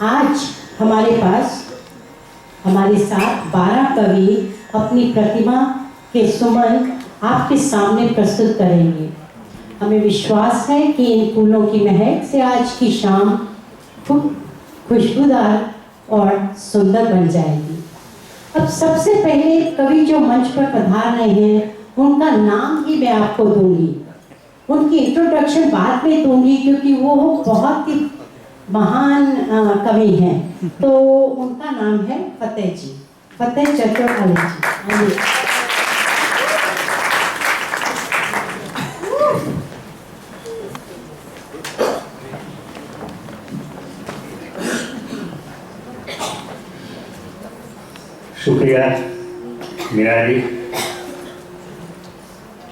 आज हमारे साथ 12 कवि अपनी प्रतिभा के सुमन आपके सामने प्रस्तुत करेंगे। हमें विश्वास है कि इन फूलों की महक से आज की शाम खूब खुशबूदार और सुंदर बन जाएगी। अब सबसे पहले कवि जो मंच पर पधार रहे हैं उनका नाम ही मैं आपको दूंगी, उनकी इंट्रोडक्शन बाद में दूंगी क्योंकि वो बहुत ही महान कवि हैं। तो उनका नाम है फतेह जी, फतेह चतुर्वेदी जी। शुक्रिया मीरा जी।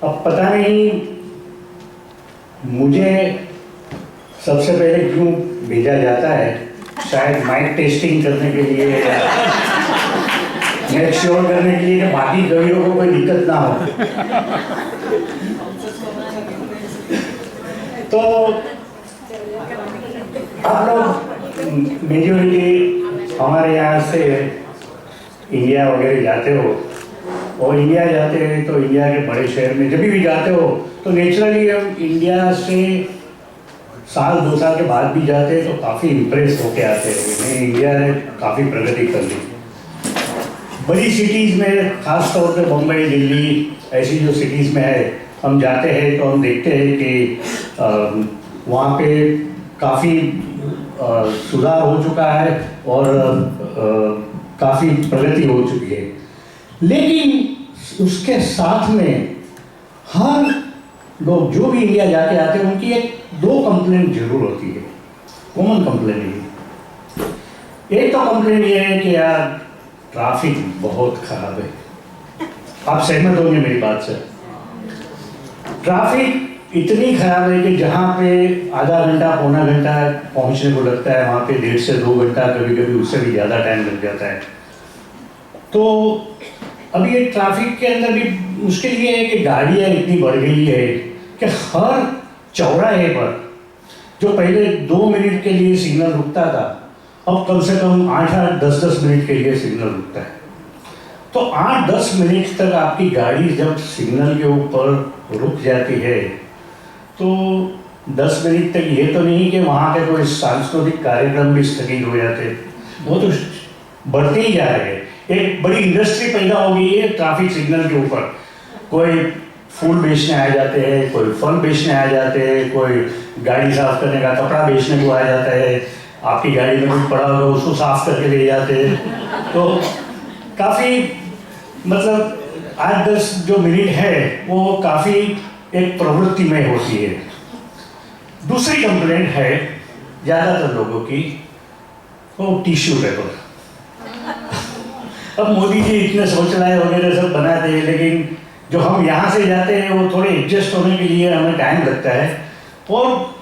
अब पता नहीं मुझे सबसे पहले क्यों भेजा जाता है, शायद माइक टेस्टिंग करने के लिए या मेक श्योर करने के लिए कि बाकी कवियों को कोई दिक्कत ना हो। तो आप लोग मेजोरिटी हमारे यहाँ से इंडिया वगैरह जाते हो, और इंडिया जाते हैं तो इंडिया के बड़े शहर में जब भी जाते हो तो नेचुरली हम इंडिया से साल 2 साल के बाद भी जाते हैं तो काफ़ी इम्प्रेस होके आते हैं। नहीं, इंडिया ने काफ़ी प्रगति कर ली। बड़ी सिटीज़ में ख़ास तौर पे मुंबई, दिल्ली ऐसी जो सिटीज़ में है, हम जाते हैं तो हम देखते हैं कि वहाँ पे काफ़ी सुधार हो चुका है और काफ़ी प्रगति हो चुकी है। लेकिन उसके साथ में हर लोग जो भी इंडिया जाके आते हैं उनकी 1-2 कंप्लेंट जरूर होती है, कॉमन कंप्लेंट ये। एक तो कंप्लेंट ये है कि यार ट्रैफिक बहुत खराब है। आप सहमत होंगे मेरी बात से। ट्रैफिक इतनी खराब है कि जहाँ पे आधा घंटा पौना घंटा पहुँचने को लगता है, वहाँ पे 1.5 से 2 घंटा, कभी कभी उससे भी ज़्यादा टाइम लग जाता है। तो अभी ये ट्रैफिक के अंदर भी मुश्किल ये है कि गाड़ियाँ इतनी बढ़ गई है कि हर चौराहे पर जो पहले 2 मिनट के लिए सिग्नल रुकता था, अब कम से कम 8-8, 10-10 मिनट के लिए सिग्नल रुकता है। तो 8-10 मिनट तक आपकी गाड़ी जब सिग्नल के ऊपर रुक जाती है तो 10 मिनट तक ये तो नहीं कि वहाँ के कोई सांस्कृतिक कार्यक्रम भी स्थगित हो जाते, वो तो बढ़ते ही जा रहे हैं। एक बड़ी इंडस्ट्री पैदा हो गई है ट्रैफिक सिग्नल के ऊपर। कोई फूल बेचने आ जाते हैं, कोई फल बेचने आ जाते हैं, कोई गाड़ी साफ करने का कपड़ा बेचने को आ जाता है, आपकी गाड़ी में कुछ पड़ा होगा उसको साफ करके ले जाते हैं। तो काफ़ी मतलब 8-10 जो मिनट है वो काफ़ी एक प्रवृत्ति में होती है। दूसरी कंप्लेंट है ज़्यादातर लोगों की, वो टिश्यू पेपर। अब मोदी जी इतने शौचालय वगैरह सब बनाते हैं, लेकिन जो हम यहाँ से जाते हैं वो थोड़े एडजस्ट होने के लिए हमें टाइम लगता है। और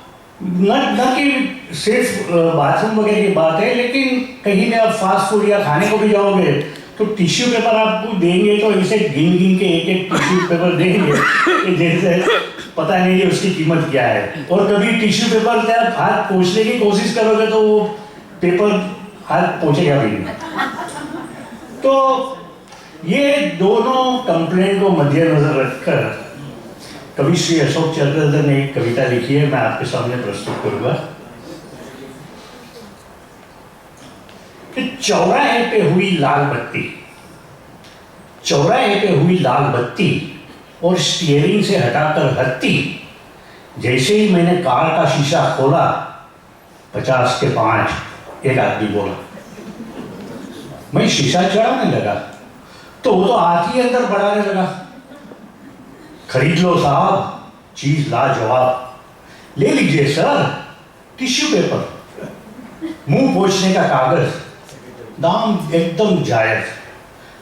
न कि सिर्फ बाथरूम वगैरह की बात है, लेकिन कहीं भी आप फास्ट फूड या खाने को भी जाओगे तो टिश्यू पेपर आपको देंगे तो इसे गिन गिन के एक टिश्यू पेपर देंगे जैसे पता नहीं है उसकी कीमत क्या है। और कभी टिश्यू पेपर से आप हाथ पोंछने की कोशिश करोगे तो वो पेपर हाथ पोंछेगा भी नहीं। तो ये दोनों कंप्लेंट को मद्देनजर रखकर कवि श्री अशोक चतुर्वेदी ने एक कविता लिखी है, मैं आपके सामने प्रस्तुत करूंगा। चौराहे पे हुई लाल बत्ती, चौराहे पे हुई लाल बत्ती और स्टीयरिंग से हटाकर हत्ती, जैसे ही मैंने कार का शीशा खोला 50 के 5 एक आदमी बोला। मैं शीशा चढ़ाने लगा तो वो तो हाथ ही अंदर बढ़ाने लगा। खरीद लो साहब, चीज लाजवाब। ले लीजिए सर, टिश्यू पेपर, मुंह पोंछने का कागज, दाम एकदम जायज,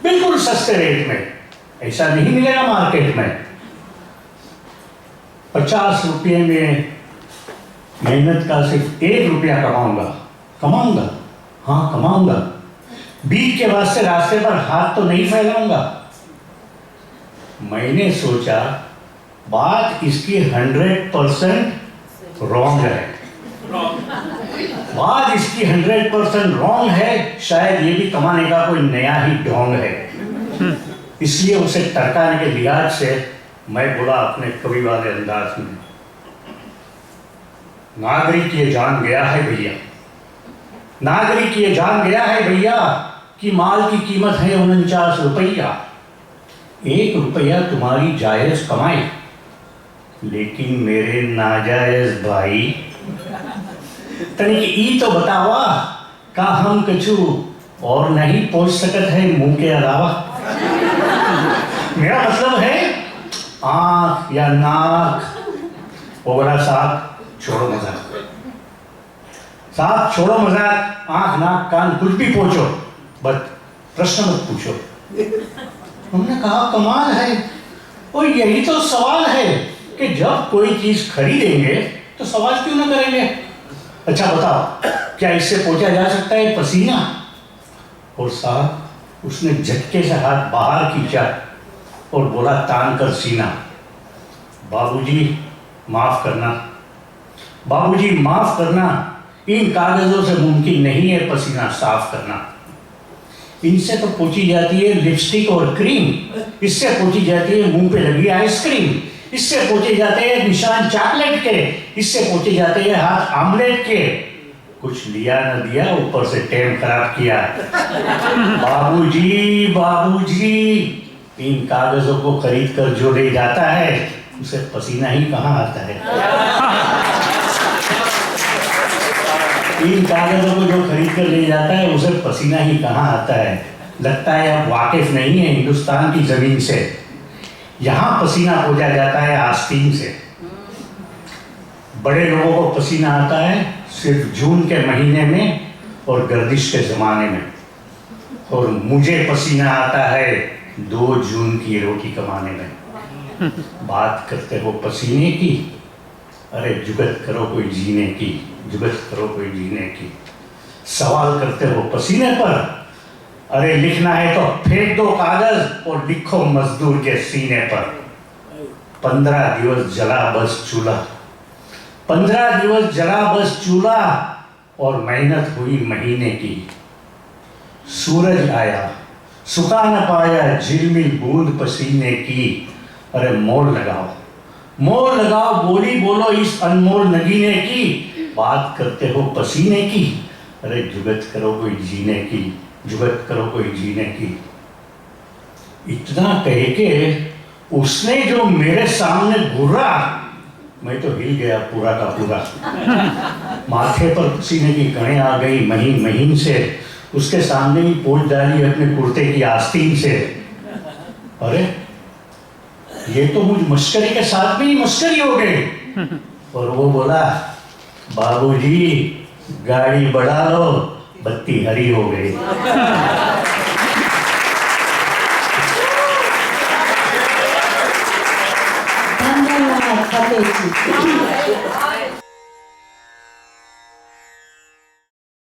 बिल्कुल सस्ते रेट में, ऐसा नहीं मिलेगा मार्केट में। 50 रुपये में मेहनत का सिर्फ 1 रुपया कमाऊंगा, हाँ कमाऊंगा। बीच के वास्ते रास्ते पर हाथ तो नहीं फैलाऊंगा। मैंने सोचा बात इसकी 100% रॉन्ग है। बात इसकी 100% रॉन्ग है। शायद ये भी कमाने का कोई नया ही ढोंग है। इसलिए उसे टरकाने के लिहाज से मैं बोला अपने कवि वाले अंदाज में, नागरिक ये जान गया है भैया, नागरिक ये जान गया है भैया कि माल की कीमत है 49 रुपया। 1 रुपया तुम्हारी जायज कमाई, लेकिन मेरे नाजायज भाई तनिक ई तो बतावा का हम कछु और नहीं पहुंच सकत है मुंह के अलावा। मेरा मतलब है आंख या नाक वगैरह। साहब छोड़ो मजाक, साहब छोड़ो मजाक, आंख नाक कान कुछ भी पहुंचो, बस प्रश्न मत पूछो। हमने कहा कमाल है, और यही तो सवाल है कि जब कोई चीज खरीदेंगे तो सवाल क्यों ना करेंगे। अच्छा बताओ, क्या इससे पहुंचा जा सकता है पसीना? और साहब उसने झटके से हाथ बाहर खींचा और बोला तान कर सीना, बाबूजी माफ करना, बाबूजी माफ करना, इन कागजों से मुमकिन नहीं है पसीना साफ करना। इनसे तो पोंछी जाती है लिपस्टिक और क्रीम, इससे पोंछी जाती है मुंह पे लगी आइसक्रीम, इससे पोंछे जाते हैं निशान चॉकलेट के, इससे पोंछे जाते हैं हाथ आमलेट के। कुछ लिया न दिया, ऊपर से टाइम खराब किया। बाबूजी बाबूजी, इन कागजों को खरीद कर जो ले जाता है उसे पसीना ही कहाँ आता है। इन कागजों को जो खरीद कर ले जाता है उसे पसीना ही कहाँ आता है। लगता है आप वाकिफ नहीं है हिंदुस्तान की जमीन से। यहाँ पसीना पहुंचा जाता है आस्तीन से। बड़े लोगों को पसीना आता है सिर्फ जून के महीने में और गर्दिश के ज़माने में, और मुझे पसीना आता है 2 जून की रोटी कमाने में। बात करते हो पसीने की, अरे जुगत करो कोई जीने की, जुगत करो कोई जीने की। सवाल करते हो पसीने पर, अरे लिखना है तो फेंक दो कागज और लिखो मजदूर के सीने पर। 15 दिवस जला बस चूल्हा, 15 दिवस जला बस चूल्हा, और मेहनत हुई महीने की। सूरज आया सुखा न पाया झिलमिल बूंद पसीने की। अरे मोल लगाओ, मोल लगाओ, बोली बोलो इस अनमोल नगीने की। बात करते हो पसीने की, अरे जुगत करो कोई जीने की, जुगत करो कोई जीने की। इतना कह के उसने जो मेरे सामने घूरा, मैं तो हिल गया पूरा का पूरा। माथे पर पसीने की कणें आ गई महीन महीन से। उसके सामने ही पोंछ डाली अपने कुर्ते की आस्तीन से। अरे ये तो मुझ मस्करी के साथ भी मस्करी हो गई। और वो बोला बाबूजी गाड़ी बढ़ा लो, बत्ती हरी हो गई। धन्यवाद फतेह जी।